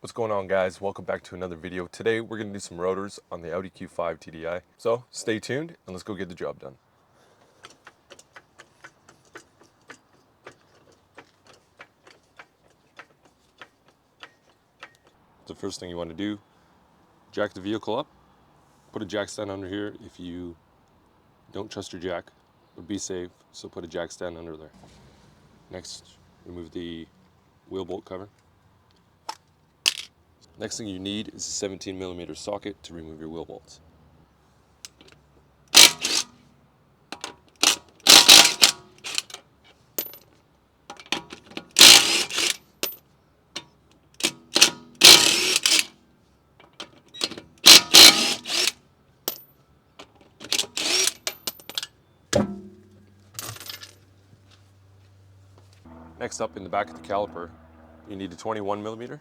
What's going on, guys? Welcome back to another video. Today we're going to do some rotors on the Audi Q5 TDI. So stay tuned and let's go get the job done. The first thing you want to do, jack the vehicle up. Put a jack stand under here if you don't trust your jack, but be safe, so put a jack stand under there. Next, remove the wheel bolt cover. Next thing you need is a 17mm socket to remove your wheel bolts. Next up, in the back of the caliper, you need a 21mm.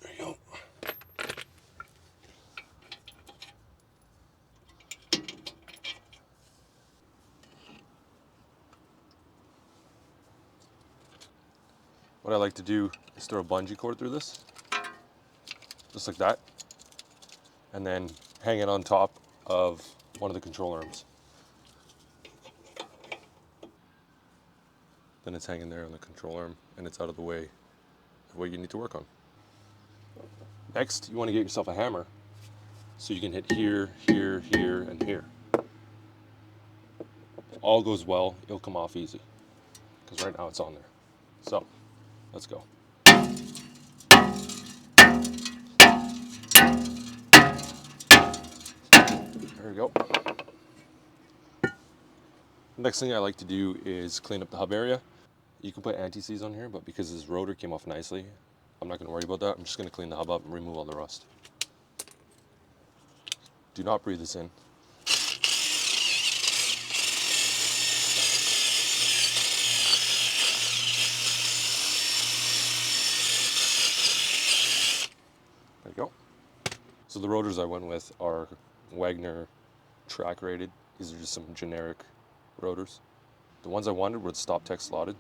There you go. What I like to do is throw a bungee cord through this, just like that, and then hang it on top of one of the control arms. Then it's hanging there on the control arm and it's out of the way of what you need to work on. Next, you want to get yourself a hammer so you can hit here, here, here, and here. If all goes well, it'll come off easy, because right now it's on there. So, let's go. There we go. Next thing I like to do is clean up the hub area. You can put anti-seize on here, but because this rotor came off nicely, I'm not going to worry about that. I'm just going to clean the hub up and remove all the rust. Do not breathe this in. There you go. So the rotors I went with are Wagner track rated. These are just some generic rotors. The ones I wanted were stop tech slotted,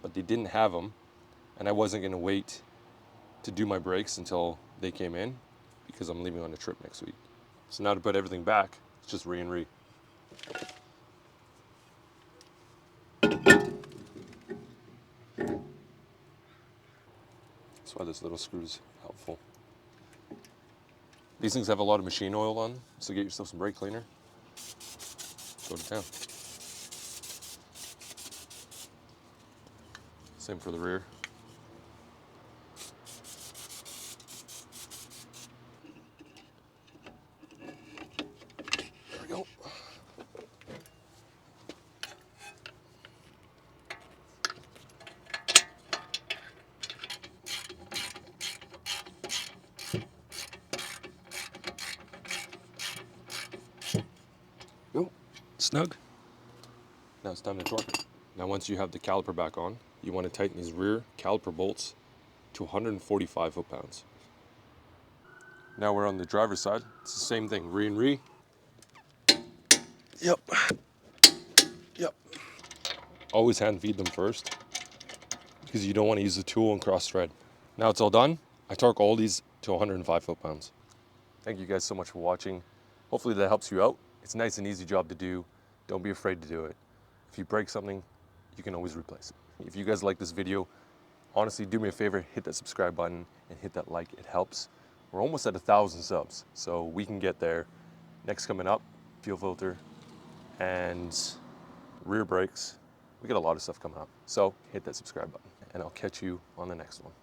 but they didn't have them, and I wasn't going to wait to do my brakes until they came in because I'm leaving on a trip next week. So now to put everything back, it's just re and re. That's why this little screw is helpful. These things have a lot of machine oil on, so get yourself some brake cleaner. Go to town. Same for the rear. There we go. Go. Snug. Now it's time to torque it. Now once you have the caliper back on, you want to tighten these rear caliper bolts to 145 foot-pounds. Now we're on the driver's side. It's the same thing, re and re. Yep. Yep. Always hand feed them first because you don't want to use the tool and cross thread. Now it's all done. I torque all these to 105 foot-pounds. Thank you guys so much for watching. Hopefully that helps you out. It's a nice and easy job to do. Don't be afraid to do it. If you break something, you can always replace it. If you guys like this video, honestly, do me a favor, hit that subscribe button and hit that like, it helps. We're almost at 1,000 subs, so we can get there. Next coming up, fuel filter and rear brakes. We got a lot of stuff coming up. So hit that subscribe button and I'll catch you on the next one.